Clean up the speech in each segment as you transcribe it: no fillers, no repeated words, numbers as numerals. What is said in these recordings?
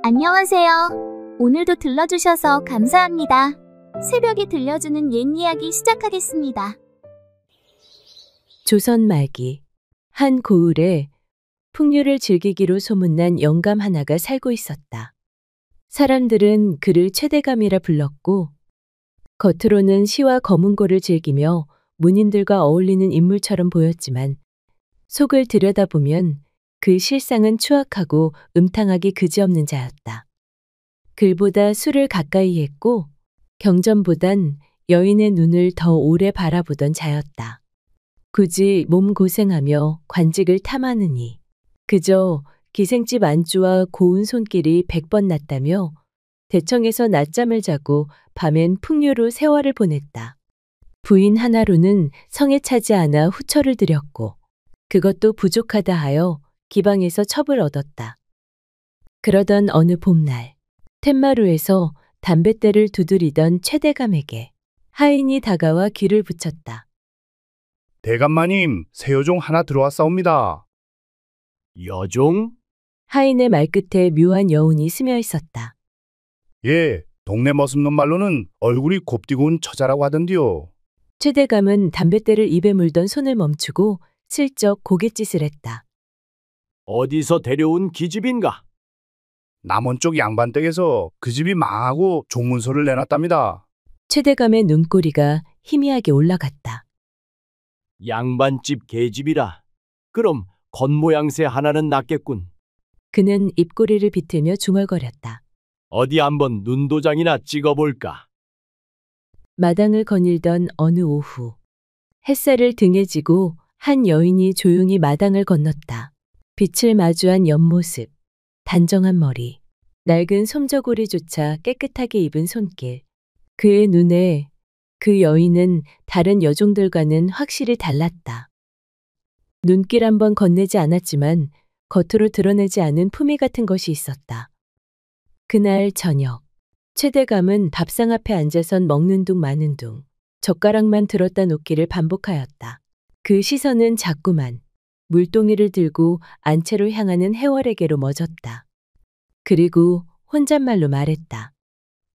안녕하세요. 오늘도 들러주셔서 감사합니다. 새벽에 들려주는 옛 이야기 시작하겠습니다. 조선 말기 한 고을에 풍류를 즐기기로 소문난 영감 하나가 살고 있었다. 사람들은 그를 최대감이라 불렀고 겉으로는 시와 거문고를 즐기며 문인들과 어울리는 인물처럼 보였지만 속을 들여다보면 그 실상은 추악하고 음탕하기 그지없는 자였다. 글보다 술을 가까이 했고 경전보단 여인의 눈을 더 오래 바라보던 자였다. 굳이 몸 고생하며 관직을 탐하느니 그저 기생집 안주와 고운 손길이 100번 났다며 대청에서 낮잠을 자고 밤엔 풍류로 세월을 보냈다. 부인 하나로는 성에 차지 않아 후처를 들였고 그것도 부족하다 하여 기방에서 첩을 얻었다. 그러던 어느 봄날 텐마루에서 담뱃대를 두드리던 최대감에게 하인이 다가와 귀를 붙였다. 대감마님, 새 여종 하나 들어왔사옵니다. 여종? 하인의 말끝에 묘한 여운이 스며 있었다. 예, 동네 머슴놈 말로는 얼굴이 곱디고 온 처자라고 하던디요. 최대감은 담뱃대를 입에 물던 손을 멈추고 슬쩍 고갯짓을 했다. 어디서 데려온 기집인가? 남원 쪽 양반댁에서 그 집이 망하고 종문서를 내놨답니다. 최대감의 눈꼬리가 희미하게 올라갔다. 양반집 계집이라. 그럼 겉모양새 하나는 낫겠군. 그는 입꼬리를 비틀며 중얼거렸다. 어디 한번 눈도장이나 찍어볼까? 마당을 거닐던 어느 오후 햇살을 등에 지고 한 여인이 조용히 마당을 건넜다. 빛을 마주한 옆모습, 단정한 머리, 낡은 솜저고리조차 깨끗하게 입은 손길. 그의 눈에 그 여인은 다른 여종들과는 확실히 달랐다. 눈길 한번 건네지 않았지만 겉으로 드러내지 않은 품위 같은 것이 있었다. 그날 저녁, 최대감은 밥상 앞에 앉아선 먹는 둥 마는 둥, 젓가락만 들었다 놓기를 반복하였다. 그 시선은 자꾸만 물동이를 들고 안채로 향하는 해월에게로 멎었다. 그리고 혼잣말로 말했다.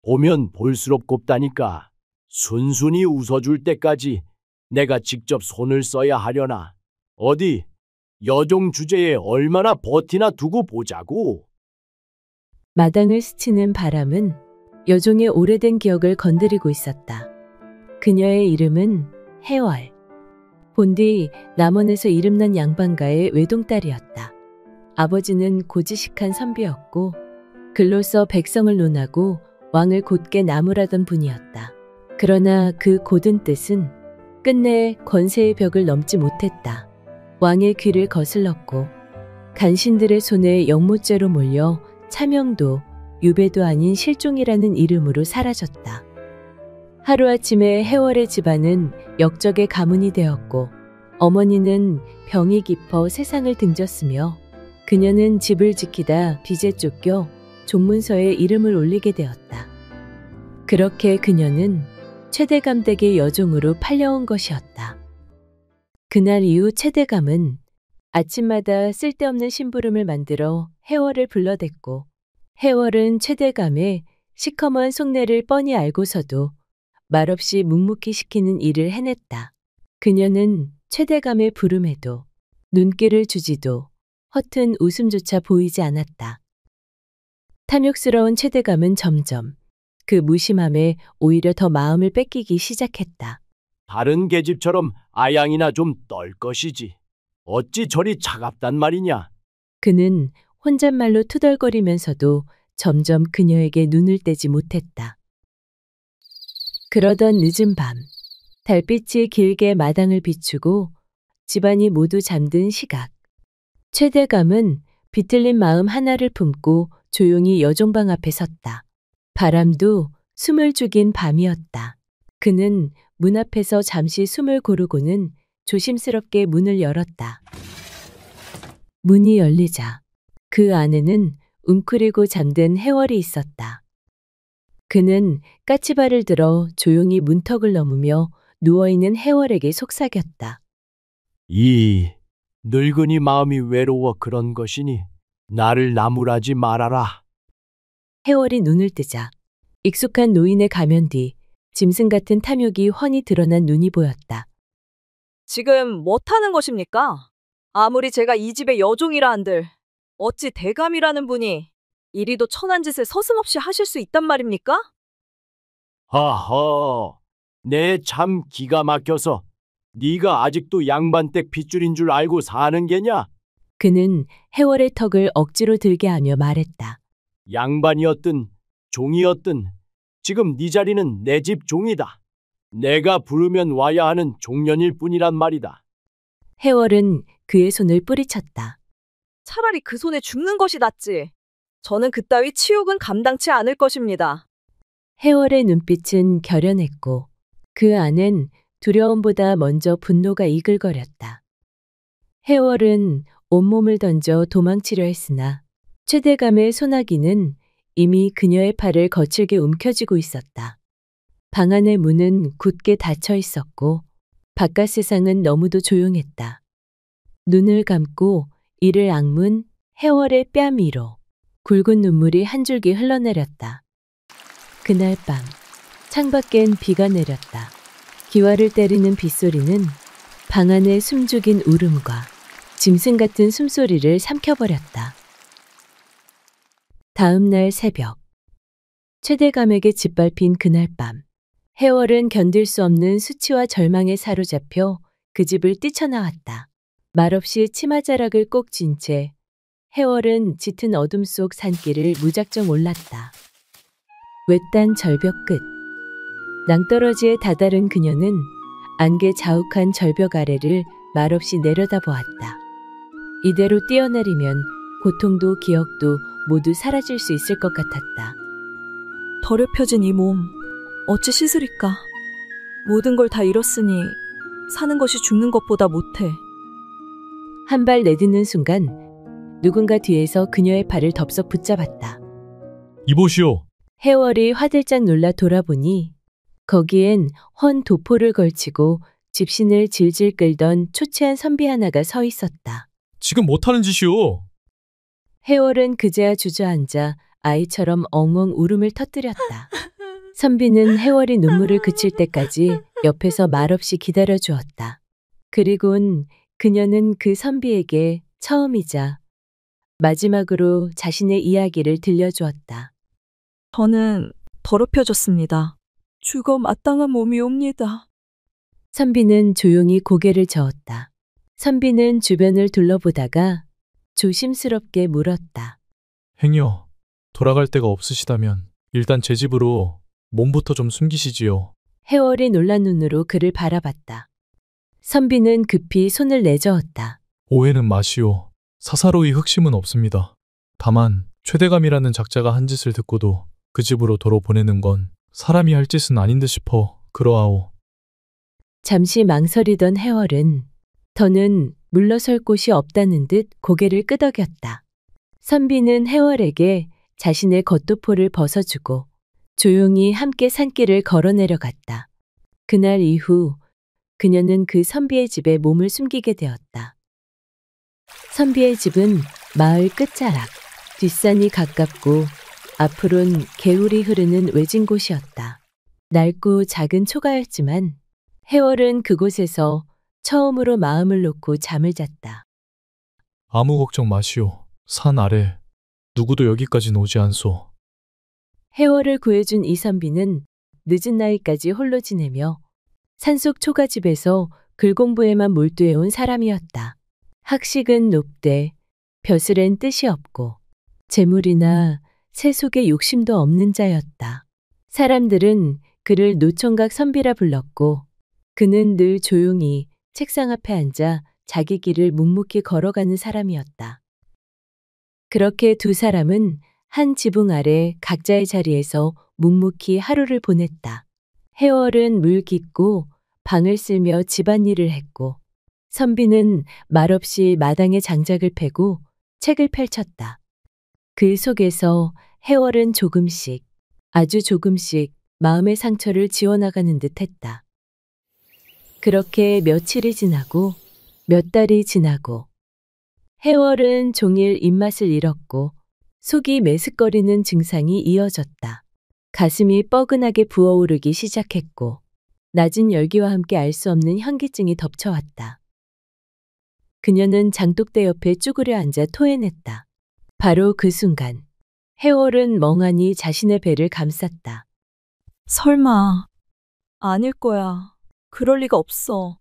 보면 볼수록 곱다니까 순순히 웃어줄 때까지 내가 직접 손을 써야 하려나. 어디 여종 주제에 얼마나 버티나 두고 보자고. 마당을 스치는 바람은 여종의 오래된 기억을 건드리고 있었다. 그녀의 이름은 해월. 본디 남원에서 이름난 양반가의 외동딸이었다. 아버지는 고지식한 선비였고 글로써 백성을 논하고 왕을 곧게 나무라던 분이었다. 그러나 그 고든 뜻은 끝내 권세의 벽을 넘지 못했다. 왕의 귀를 거슬렀고 간신들의 손에 영모죄로 몰려 차명도 유배도 아닌 실종이라는 이름으로 사라졌다. 하루아침에 해월의 집안은 역적의 가문이 되었고 어머니는 병이 깊어 세상을 등졌으며 그녀는 집을 지키다 빚에 쫓겨 종문서에 이름을 올리게 되었다. 그렇게 그녀는 최대감 댁의 여종으로 팔려온 것이었다. 그날 이후 최대감은 아침마다 쓸데없는 심부름을 만들어 해월을 불러댔고 해월은 최대감의 시커먼 속내를 뻔히 알고서도 말없이 묵묵히 시키는 일을 해냈다. 그녀는 최대감의 부름에도 눈길을 주지도 허튼 웃음조차 보이지 않았다. 탐욕스러운 최대감은 점점 그 무심함에 오히려 더 마음을 뺏기기 시작했다. 다른 계집처럼 아양이나 좀 떨 것이지. 어찌 저리 차갑단 말이냐. 그는 혼잣말로 투덜거리면서도 점점 그녀에게 눈을 떼지 못했다. 그러던 늦은 밤, 달빛이 길게 마당을 비추고 집안이 모두 잠든 시각. 최대감은 비틀린 마음 하나를 품고 조용히 여종방 앞에 섰다. 바람도 숨을 죽인 밤이었다. 그는 문 앞에서 잠시 숨을 고르고는 조심스럽게 문을 열었다. 문이 열리자 그 안에는 웅크리고 잠든 해월이 있었다. 그는 까치발을 들어 조용히 문턱을 넘으며 누워있는 해월에게 속삭였다. 이 늙은이 마음이 외로워 그런 것이니 나를 나무라지 말아라. 해월이 눈을 뜨자 익숙한 노인의 가면 뒤 짐승 같은 탐욕이 훤히 드러난 눈이 보였다. 지금 못하는 것입니까? 아무리 제가 이 집의 여종이라 한들 어찌 대감이라는 분이 이리도 천한 짓을 서슴없이 하실 수 있단 말입니까? 하하, 내 참 기가 막혀서 네가 아직도 양반댁 핏줄인 줄 알고 사는 게냐? 그는 해월의 턱을 억지로 들게 하며 말했다. 양반이었든 종이었든 지금 네 자리는 내 집 종이다. 내가 부르면 와야 하는 종년일 뿐이란 말이다. 해월은 그의 손을 뿌리쳤다. 차라리 그 손에 죽는 것이 낫지. 저는 그따위 치욕은 감당치 않을 것입니다. 해월의 눈빛은 결연했고 그 안엔 두려움보다 먼저 분노가 이글거렸다. 해월은 온몸을 던져 도망치려 했으나 최대감의 소나기는 이미 그녀의 팔을 거칠게 움켜쥐고 있었다. 방 안의 문은 굳게 닫혀 있었고 바깥 세상은 너무도 조용했다. 눈을 감고 이를 악문 해월의 뺨 위로 굵은 눈물이 한 줄기 흘러내렸다. 그날 밤 창밖엔 비가 내렸다. 기와를 때리는 빗소리는 방 안의 숨죽인 울음과 짐승 같은 숨소리를 삼켜버렸다. 다음 날 새벽 최대감에게 짓밟힌 그날 밤 해월은 견딜 수 없는 수치와 절망에 사로잡혀 그 집을 뛰쳐나왔다. 말없이 치마자락을 꼭 쥔 채 해월은 짙은 어둠 속 산길을 무작정 올랐다. 외딴 절벽 끝 낭떠러지에 다다른 그녀는 안개 자욱한 절벽 아래를 말없이 내려다보았다. 이대로 뛰어내리면 고통도 기억도 모두 사라질 수 있을 것 같았다. 더럽혀진 이 몸 어찌 씻으리까? 모든 걸 다 잃었으니 사는 것이 죽는 것보다 못해. 한 발 내딛는 순간 누군가 뒤에서 그녀의 발을 덥석 붙잡았다. 이보시오. 해월이 화들짝 놀라 돌아보니 거기엔 헌 도포를 걸치고 집신을 질질 끌던 초췌한 선비 하나가 서 있었다. 지금 못하는 짓이오. 해월은 그제야 주저앉아 아이처럼 엉엉 울음을 터뜨렸다. 선비는 해월이 눈물을 그칠 때까지 옆에서 말없이 기다려 주었다. 그리곤 그녀는 그 선비에게 처음이자 마지막으로 자신의 이야기를 들려주었다. 저는 더럽혀졌습니다. 죽어 마땅한 몸이옵니다. 선비는 조용히 고개를 저었다. 선비는 주변을 둘러보다가 조심스럽게 물었다. 행여 돌아갈 데가 없으시다면 일단 제 집으로 몸부터 좀 숨기시지요. 해월이 놀란 눈으로 그를 바라봤다. 선비는 급히 손을 내저었다. 오해는 마시오. 사사로이 흑심은 없습니다. 다만 최대감이라는 작자가 한 짓을 듣고도 그 집으로 도로 보내는 건 사람이 할 짓은 아닌 듯 싶어 그러하오. 잠시 망설이던 해월은 더는 물러설 곳이 없다는 듯 고개를 끄덕였다. 선비는 해월에게 자신의 겉도포를 벗어주고 조용히 함께 산길을 걸어 내려갔다. 그날 이후 그녀는 그 선비의 집에 몸을 숨기게 되었다. 선비의 집은 마을 끝자락, 뒷산이 가깝고 앞으론 개울이 흐르는 외진 곳이었다. 낡고 작은 초가였지만 해월은 그곳에서 처음으로 마음을 놓고 잠을 잤다. 아무 걱정 마시오. 산 아래 누구도 여기까진 오지 않소. 해월을 구해준 이선비는 늦은 나이까지 홀로 지내며 산속 초가집에서 글공부에만 몰두해온 사람이었다. 학식은 높되 벼슬엔 뜻이 없고 재물이나 세속에 욕심도 없는 자였다. 사람들은 그를 노총각 선비라 불렀고 그는 늘 조용히 책상 앞에 앉아 자기 길을 묵묵히 걸어가는 사람이었다. 그렇게 두 사람은 한 지붕 아래 각자의 자리에서 묵묵히 하루를 보냈다. 해월은 물 깃고 방을 쓸며 집안일을 했고 선비는 말없이 마당에 장작을 패고 책을 펼쳤다. 그 속에서 해월은 조금씩, 아주 조금씩 마음의 상처를 지워나가는 듯 했다. 그렇게 며칠이 지나고 몇 달이 지나고 해월은 종일 입맛을 잃었고 속이 메스꺼리는 증상이 이어졌다. 가슴이 뻐근하게 부어오르기 시작했고 낮은 열기와 함께 알 수 없는 현기증이 덮쳐왔다. 그녀는 장독대 옆에 쭈그려 앉아 토해냈다. 바로 그 순간 해월은 멍하니 자신의 배를 감쌌다. 설마 아닐 거야. 그럴 리가 없어.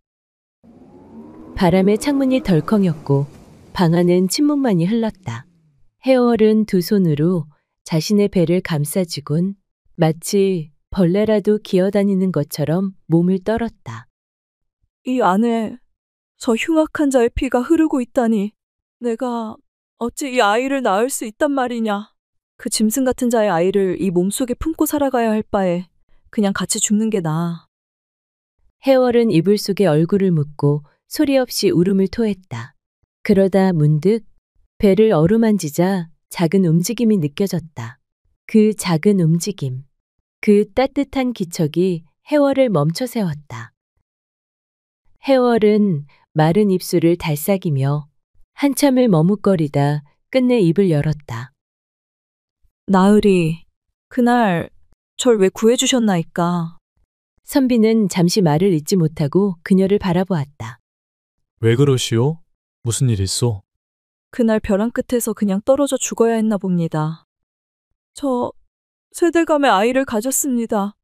바람에 창문이 덜컹였고 방 안은 침묵만이 흘렀다. 해월은 두 손으로 자신의 배를 감싸쥐곤 마치 벌레라도 기어다니는 것처럼 몸을 떨었다. 이 안에 저 흉악한 자의 피가 흐르고 있다니. 내가 어찌 이 아이를 낳을 수 있단 말이냐. 그 짐승 같은 자의 아이를 이 몸속에 품고 살아가야 할 바에 그냥 같이 죽는 게 나아. 해월은 이불 속에 얼굴을 묻고 소리 없이 울음을 토했다. 그러다 문득 배를 어루만지자 작은 움직임이 느껴졌다. 그 작은 움직임, 그 따뜻한 기척이 해월을 멈춰 세웠다. 해월은 마른 입술을 달싹이며 한참을 머뭇거리다 끝내 입을 열었다. 나으리, 그날 절 왜 구해주셨나이까? 선비는 잠시 말을 잇지 못하고 그녀를 바라보았다. 왜 그러시오? 무슨 일 있어? 그날 벼랑 끝에서 그냥 떨어져 죽어야 했나 봅니다. 저 세대감의 아이를 가졌습니다.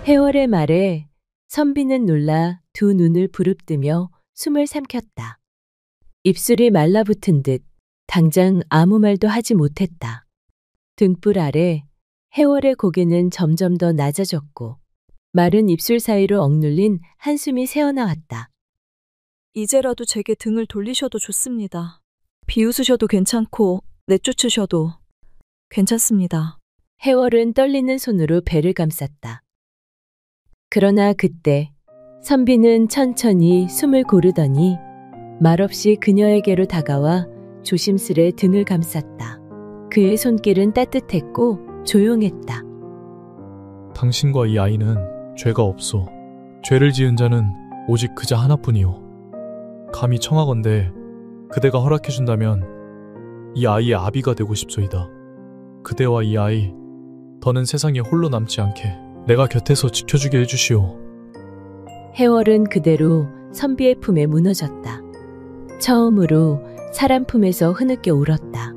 해월의 말에 선비는 놀라 두 눈을 부릅뜨며 숨을 삼켰다. 입술이 말라붙은 듯 당장 아무 말도 하지 못했다. 등불 아래 해월의 고개는 점점 더 낮아졌고 마른 입술 사이로 억눌린 한숨이 새어나왔다. 이제라도 제게 등을 돌리셔도 좋습니다. 비웃으셔도 괜찮고 내쫓으셔도 괜찮습니다. 해월은 떨리는 손으로 배를 감쌌다. 그러나 그때 선비는 천천히 숨을 고르더니 말없이 그녀에게로 다가와 조심스레 등을 감쌌다. 그의 손길은 따뜻했고 조용했다. 당신과 이 아이는 죄가 없소. 죄를 지은 자는 오직 그자 하나뿐이오. 감히 청하건대 그대가 허락해준다면 이 아이의 아비가 되고 싶소이다. 그대와 이 아이, 더는 세상에 홀로 남지 않게 내가 곁에서 지켜주게 해주시오. 해월은 그대로 선비의 품에 무너졌다. 처음으로 사람 품에서 흐느껴 울었다.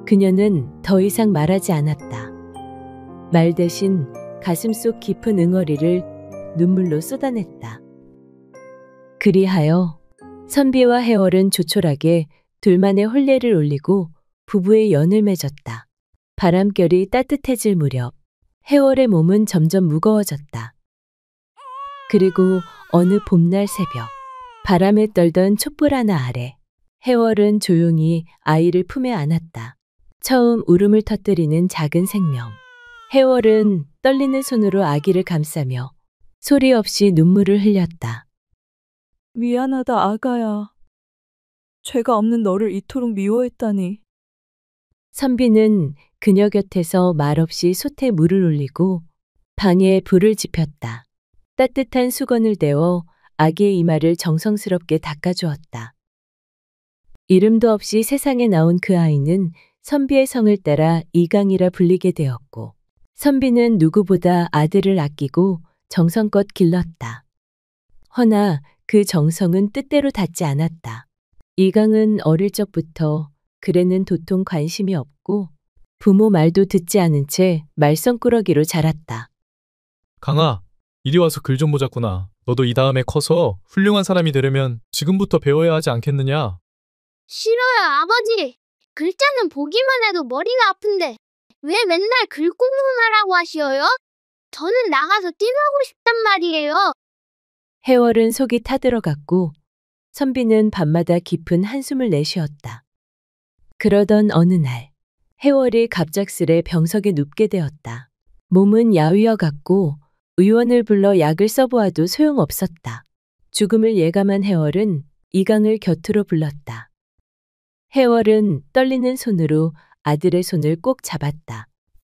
그녀는 더 이상 말하지 않았다. 말 대신 가슴속 깊은 응어리를 눈물로 쏟아냈다. 그리하여 선비와 해월은 조촐하게 둘만의 혼례를 올리고 부부의 연을 맺었다. 바람결이 따뜻해질 무렵 해월의 몸은 점점 무거워졌다. 그리고 어느 봄날 새벽 바람에 떨던 촛불 하나 아래 해월은 조용히 아이를 품에 안았다. 처음 울음을 터뜨리는 작은 생명. 해월은 떨리는 손으로 아기를 감싸며 소리 없이 눈물을 흘렸다. 미안하다 아가야. 죄가 없는 너를 이토록 미워했다니. 선비는 그녀 곁에서 말없이 솥에 물을 올리고 방에 불을 지폈다. 따뜻한 수건을 대어 아기의 이마를 정성스럽게 닦아주었다. 이름도 없이 세상에 나온 그 아이는 선비의 성을 따라 이강이라 불리게 되었고 선비는 누구보다 아들을 아끼고 정성껏 길렀다. 허나 그 정성은 뜻대로 닿지 않았다. 이강은 어릴 적부터 글에는 도통 관심이 없고 부모 말도 듣지 않은 채 말썽꾸러기로 자랐다. 강아, 이리 와서 글 좀 보자꾸나. 너도 이 다음에 커서 훌륭한 사람이 되려면 지금부터 배워야 하지 않겠느냐? 싫어요, 아버지. 글자는 보기만 해도 머리가 아픈데 왜 맨날 글 공부하라고 하시어요? 저는 나가서 뛰놀고 싶단 말이에요. 해월은 속이 타들어갔고 선비는 밤마다 깊은 한숨을 내쉬었다. 그러던 어느 날 해월이 갑작스레 병석에 눕게 되었다. 몸은 야위어 갔고 의원을 불러 약을 써보아도 소용없었다. 죽음을 예감한 해월은 이강을 곁으로 불렀다. 해월은 떨리는 손으로 아들의 손을 꼭 잡았다.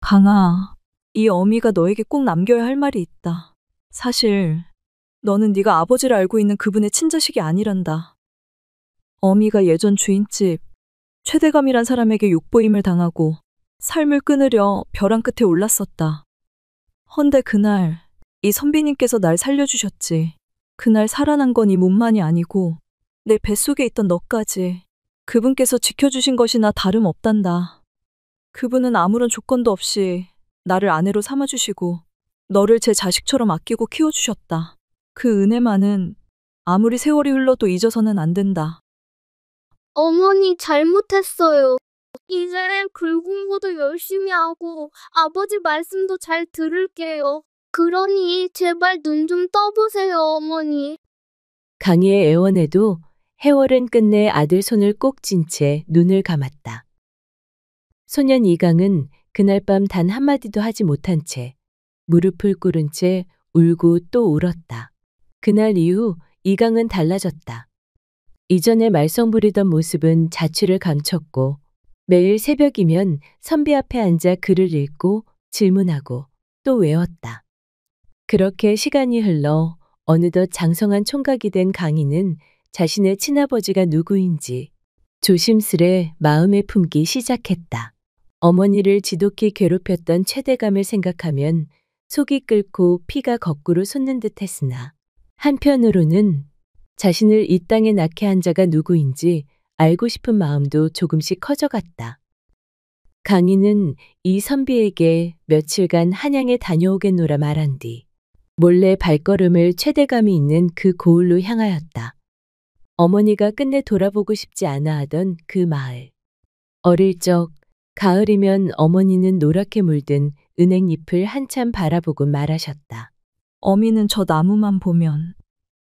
강아, 이 어미가 너에게 꼭 남겨야 할 말이 있다. 사실 너는 네가 아버지를 알고 있는 그분의 친자식이 아니란다. 어미가 예전 주인집 최대감이란 사람에게 욕보임을 당하고 삶을 끊으려 벼랑 끝에 올랐었다. 헌데 그날 이 선비님께서 날 살려주셨지. 그날 살아난 건 이 몸만이 아니고 내 뱃속에 있던 너까지 그분께서 지켜주신 것이나 다름없단다. 그분은 아무런 조건도 없이 나를 아내로 삼아주시고 너를 제 자식처럼 아끼고 키워주셨다. 그 은혜만은 아무리 세월이 흘러도 잊어서는 안 된다. 어머니 잘못했어요. 이제 글 공부도 열심히 하고 아버지 말씀도 잘 들을게요. 그러니 제발 눈 좀 떠보세요, 어머니. 강희의 애원에도 해월은 끝내 아들 손을 꼭 쥔 채 눈을 감았다. 소년 이강은 그날 밤 단 한마디도 하지 못한 채 무릎을 꿇은 채 울고 또 울었다. 그날 이후 이강은 달라졌다. 이전에 말썽 부리던 모습은 자취를 감췄고 매일 새벽이면 선비 앞에 앉아 글을 읽고 질문하고 또 외웠다. 그렇게 시간이 흘러 어느덧 장성한 총각이 된 강희는 자신의 친아버지가 누구인지 조심스레 마음에 품기 시작했다. 어머니를 지독히 괴롭혔던 최대감을 생각하면 속이 끓고 피가 거꾸로 솟는 듯 했으나 한편으로는 자신을 이 땅에 낳게 한 자가 누구인지 알고 싶은 마음도 조금씩 커져갔다. 강희는 이 선비에게 며칠간 한양에 다녀오겠노라 말한 뒤 몰래 발걸음을 최대감이 있는 그 고을로 향하였다. 어머니가 끝내 돌아보고 싶지 않아 하던 그 마을. 어릴 적 가을이면 어머니는 노랗게 물든 은행잎을 한참 바라보고 말하셨다. 어미는 저 나무만 보면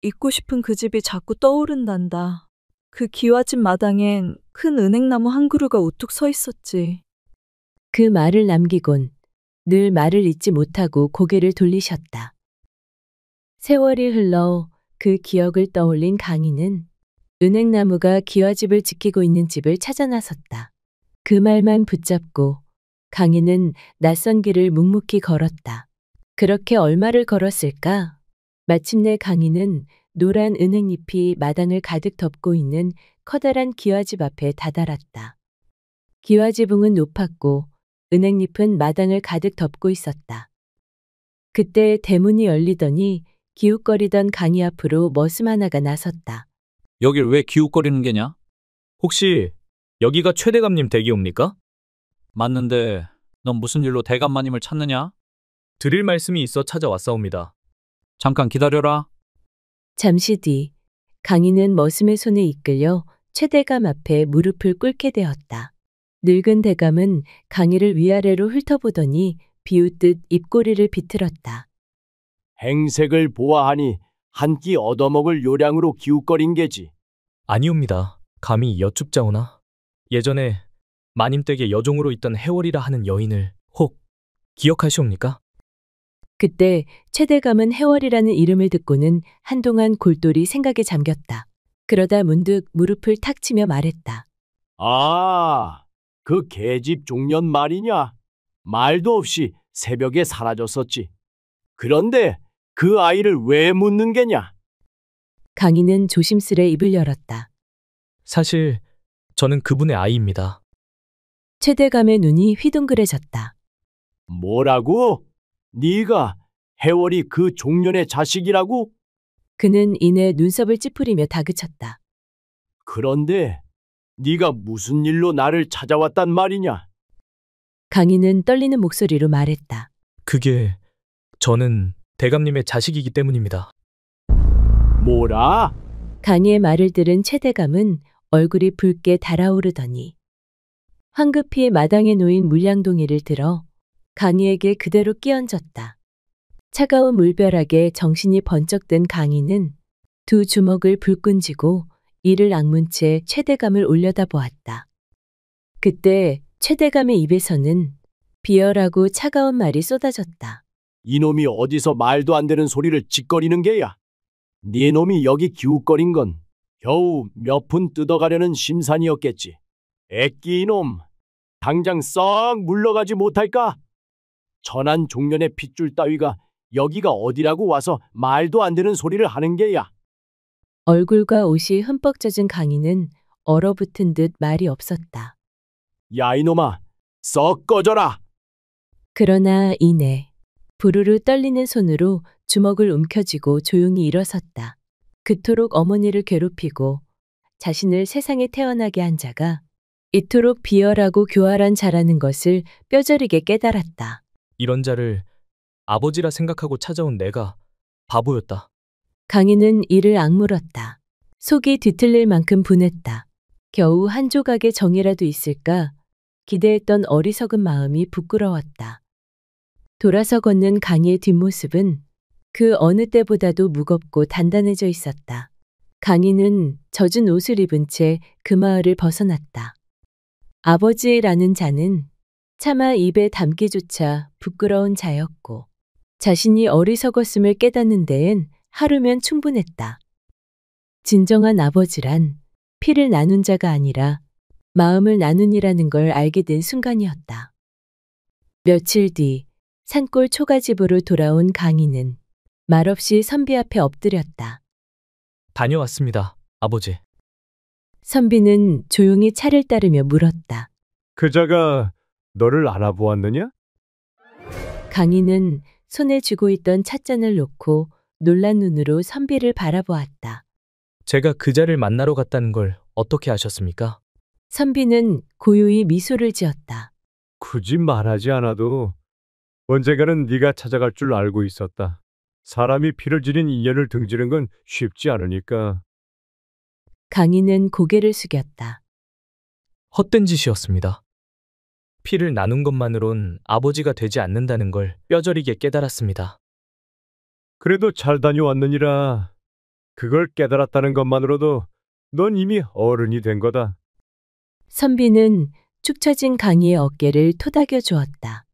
잊고 싶은 그 집이 자꾸 떠오른단다. 그 기와집 마당엔 큰 은행나무 한 그루가 우뚝 서 있었지. 그 말을 남기곤 늘 말을 잊지 못하고 고개를 돌리셨다. 세월이 흘러 그 기억을 떠올린 강희는 은행나무가 기와집을 지키고 있는 집을 찾아 나섰다. 그 말만 붙잡고 강희는 낯선 길을 묵묵히 걸었다. 그렇게 얼마를 걸었을까? 마침내 강희는 노란 은행잎이 마당을 가득 덮고 있는 커다란 기와집 앞에 다다랐다. 기와지붕은 높았고 은행잎은 마당을 가득 덮고 있었다. 그때 대문이 열리더니 기웃거리던 강희 앞으로 머슴 하나가 나섰다. 여길 왜 기웃거리는 게냐? 혹시 여기가 최대감님 댁이옵니까? 맞는데 넌 무슨 일로 대감마님을 찾느냐? 드릴 말씀이 있어 찾아왔사옵니다. 잠깐 기다려라. 잠시 뒤 강희는 머슴의 손에 이끌려 최대감 앞에 무릎을 꿇게 되었다. 늙은 대감은 강희를 위아래로 훑어보더니 비웃듯 입꼬리를 비틀었다. 행색을 보아하니 한 끼 얻어먹을 요량으로 기웃거린 게지. 아니옵니다. 감히 여쭙자오나. 예전에 마님 댁에 여종으로 있던 해월이라 하는 여인을 혹 기억하시옵니까? 그때 최대감은 해월이라는 이름을 듣고는 한동안 골똘히 생각에 잠겼다. 그러다 문득 무릎을 탁 치며 말했다. 아, 그 계집 종년 말이냐? 말도 없이 새벽에 사라졌었지. 그런데 그 아이를 왜 묻는 게냐? 강희는 조심스레 입을 열었다. 사실 저는 그분의 아이입니다. 최대감의 눈이 휘둥그레졌다. 뭐라고? 네가 해월이 그 종년의 자식이라고? 그는 이내 눈썹을 찌푸리며 다그쳤다. 그런데 네가 무슨 일로 나를 찾아왔단 말이냐? 강희는 떨리는 목소리로 말했다. 그게 저는 대감님의 자식이기 때문입니다. 뭐라? 강희의 말을 들은 최대감은 얼굴이 붉게 달아오르더니 황급히 마당에 놓인 물량동이를 들어 강희에게 그대로 끼얹었다. 차가운 물벼락에 정신이 번쩍 든 강희는 두 주먹을 불끈 쥐고 이를 악문 채 최대감을 올려다보았다. 그때 최대감의 입에서는 비열하고 차가운 말이 쏟아졌다. 이놈이 어디서 말도 안 되는 소리를 짓거리는 게야? 네 놈이 여기 기웃거린 건 겨우 몇 푼 뜯어가려는 심산이었겠지. 애끼 이놈, 당장 썩 물러가지 못할까? 천한 종년의 핏줄 따위가 여기가 어디라고 와서 말도 안 되는 소리를 하는 게야. 얼굴과 옷이 흠뻑 젖은 강희는 얼어붙은 듯 말이 없었다. 야 이놈아, 썩 꺼져라. 그러나 이내 부르르 떨리는 손으로 주먹을 움켜쥐고 조용히 일어섰다. 그토록 어머니를 괴롭히고 자신을 세상에 태어나게 한 자가 이토록 비열하고 교활한 자라는 것을 뼈저리게 깨달았다. 이런 자를 아버지라 생각하고 찾아온 내가 바보였다. 강인은 이를 악물었다. 속이 뒤틀릴 만큼 분했다. 겨우 한 조각의 정이라도 있을까 기대했던 어리석은 마음이 부끄러웠다. 돌아서 걷는 강희의 뒷모습은 그 어느 때보다도 무겁고 단단해져 있었다. 강희는 젖은 옷을 입은 채 그 마을을 벗어났다. 아버지라는 자는 차마 입에 담기조차 부끄러운 자였고 자신이 어리석었음을 깨닫는 데엔 하루면 충분했다. 진정한 아버지란 피를 나눈 자가 아니라 마음을 나눈이라는 걸 알게 된 순간이었다. 며칠 뒤 산골 초가집으로 돌아온 강희는 말없이 선비 앞에 엎드렸다. 다녀왔습니다, 아버지. 선비는 조용히 차를 따르며 물었다. 그자가 너를 알아보았느냐? 강희는 손에 쥐고 있던 찻잔을 놓고 놀란 눈으로 선비를 바라보았다. 제가 그자를 만나러 갔다는 걸 어떻게 아셨습니까? 선비는 고요히 미소를 지었다. 굳이 말하지 않아도 언젠가는 네가 찾아갈 줄 알고 있었다. 사람이 피를 지닌 인연을 등지는 건 쉽지 않으니까. 강희는 고개를 숙였다. 헛된 짓이었습니다. 피를 나눈 것만으론 아버지가 되지 않는다는 걸 뼈저리게 깨달았습니다. 그래도 잘 다녀왔느니라. 그걸 깨달았다는 것만으로도 넌 이미 어른이 된 거다. 선비는 축 처진 강희의 어깨를 토닥여 주었다.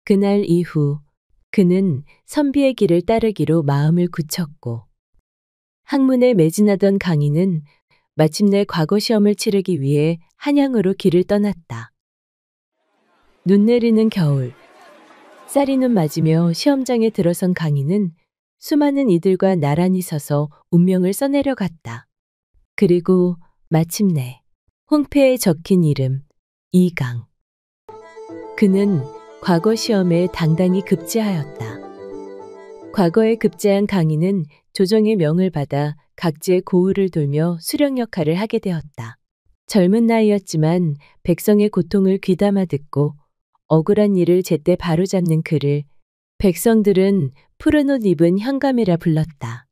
그날 이후 그는 선비의 길을 따르기로 마음을 굳혔고 학문에 매진하던 강희는 마침내 과거 시험을 치르기 위해 한양으로 길을 떠났다. 눈 내리는 겨울, 쌀이 눈 맞으며 시험장에 들어선 강희는 수많은 이들과 나란히 서서 운명을 써내려갔다. 그리고 마침내 홍패에 적힌 이름 이강. 그는 과거 시험에 당당히 급제하였다. 과거에 급제한 강희는 조정의 명을 받아 각지의 고을을 돌며 수령 역할을 하게 되었다. 젊은 나이였지만 백성의 고통을 귀담아 듣고 억울한 일을 제때 바로잡는 그를 백성들은 푸른 옷 입은 현감이라 불렀다.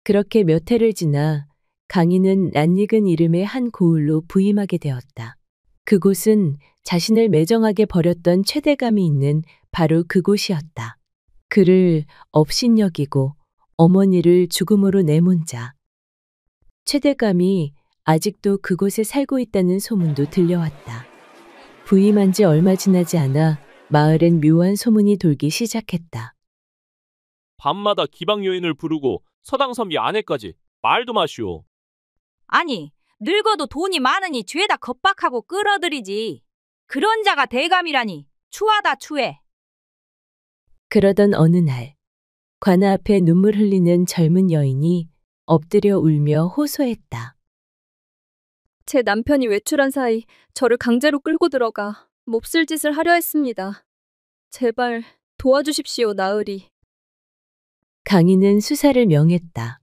그렇게 몇 해를 지나 강희는 낯익은 이름의 한 고을로 부임하게 되었다. 그곳은 자신을 매정하게 버렸던 최대감이 있는 바로 그곳이었다. 그를 업신여기고 어머니를 죽음으로 내몬 자. 최대감이 아직도 그곳에 살고 있다는 소문도 들려왔다. 부임한 지 얼마 지나지 않아 마을엔 묘한 소문이 돌기 시작했다. 밤마다 기방 여인을 부르고 서당선비 아내까지 말도 마시오. 아니, 늙어도 돈이 많으니 죄다 겁박하고 끌어들이지. 그런 자가 대감이라니 추하다 추해. 그러던 어느 날 관아 앞에 눈물 흘리는 젊은 여인이 엎드려 울며 호소했다. 제 남편이 외출한 사이 저를 강제로 끌고 들어가 몹쓸 짓을 하려 했습니다. 제발 도와주십시오, 나으리. 강희는 수사를 명했다.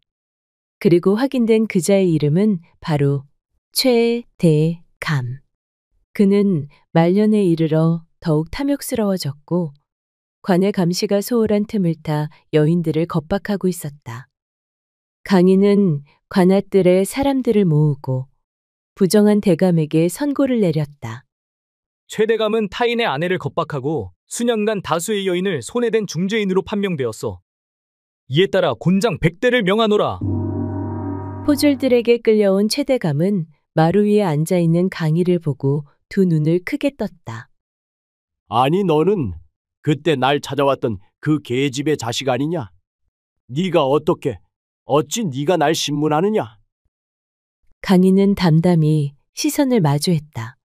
그리고 확인된 그자의 이름은 바로 최대감. 그는 말년에 이르러 더욱 탐욕스러워졌고 관의 감시가 소홀한 틈을 타 여인들을 겁박하고 있었다. 강희는 관아뜰에 사람들을 모으고 부정한 대감에게 선고를 내렸다. 최대감은 타인의 아내를 겁박하고 수년간 다수의 여인을 손에 댄 중죄인으로 판명되었어. 이에 따라 곤장 100대를 명하노라. 포졸들에게 끌려온 최대감은 마루 위에 앉아있는 강희를 보고 두 눈을 크게 떴다. 아니 너는 그때 날 찾아왔던 그 계집의 자식 아니냐? 네가 어찌 네가 날 신문하느냐? 강희는 담담히 시선을 마주했다.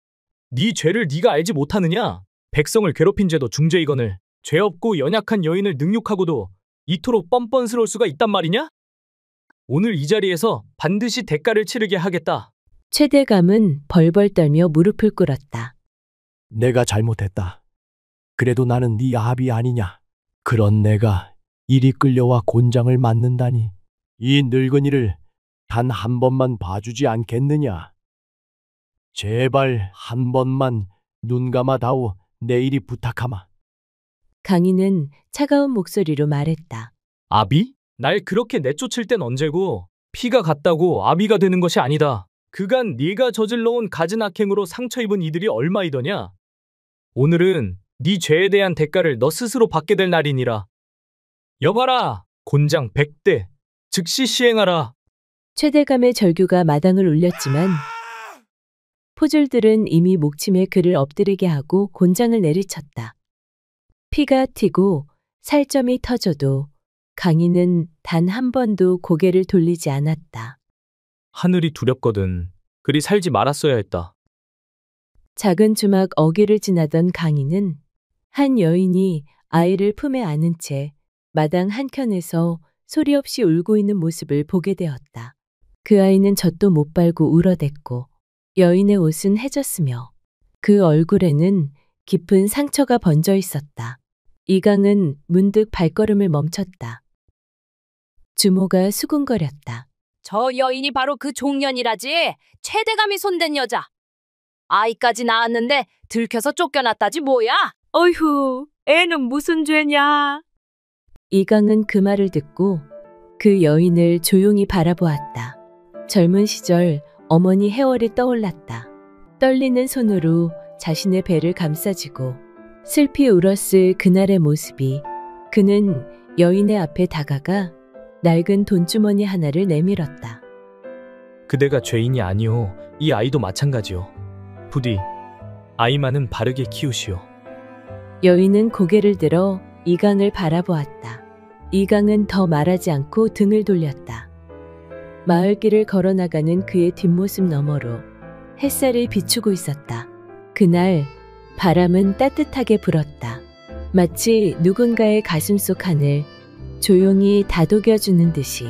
네 죄를 네가 알지 못하느냐? 백성을 괴롭힌 죄도 중죄이거늘 죄 없고 연약한 여인을 능욕하고도 이토록 뻔뻔스러울 수가 있단 말이냐? 오늘 이 자리에서 반드시 대가를 치르게 하겠다. 최대감은 벌벌 떨며 무릎을 꿇었다. 내가 잘못했다. 그래도 나는 네 아비 아니냐. 그런 내가 이리 끌려와 곤장을 맞는다니. 이 늙은이를 단 한 번만 봐주지 않겠느냐. 제발 한 번만 눈 감아다오. 내일이 부탁하마. 강인은 차가운 목소리로 말했다. 아비? 날 그렇게 내쫓을 땐 언제고 피가 같다고 아비가 되는 것이 아니다. 그간 네가 저질러온 갖은 악행으로 상처 입은 이들이 얼마이더냐? 오늘은 네 죄에 대한 대가를 너 스스로 받게 될 날이니라. 여봐라, 곤장 100대 즉시 시행하라. 최대감의 절규가 마당을 울렸지만 포졸들은 이미 목침에 그를 엎드리게 하고 곤장을 내리쳤다. 피가 튀고 살점이 터져도 강인은 단 한 번도 고개를 돌리지 않았다. 하늘이 두렵거든. 그리 살지 말았어야 했다. 작은 주막 어귀를 지나던 강인은 한 여인이 아이를 품에 안은 채 마당 한켠에서 소리 없이 울고 있는 모습을 보게 되었다. 그 아이는 젖도 못 빨고 울어댔고 여인의 옷은 해졌으며 그 얼굴에는 깊은 상처가 번져 있었다. 이강은 문득 발걸음을 멈췄다. 주모가 수군거렸다. 저 여인이 바로 그 종년이라지. 최대감이 손댄 여자. 아이까지 낳았는데 들켜서 쫓겨났다지 뭐야. 어휴, 애는 무슨 죄냐. 이강은 그 말을 듣고 그 여인을 조용히 바라보았다. 젊은 시절 어머니 해월이 떠올랐다. 떨리는 손으로 자신의 배를 감싸쥐고 슬피 울었을 그날의 모습이 그는 여인의 앞에 다가가 낡은 돈주머니 하나를 내밀었다. 그대가 죄인이 아니오. 이 아이도 마찬가지오. 부디 아이만은 바르게 키우시오. 여인은 고개를 들어 이강을 바라보았다. 이강은 더 말하지 않고 등을 돌렸다. 마을길을 걸어나가는 그의 뒷모습 너머로 햇살이 비추고 있었다. 그날 바람은 따뜻하게 불었다. 마치 누군가의 가슴속 하늘 조용히 다독여주는 듯이.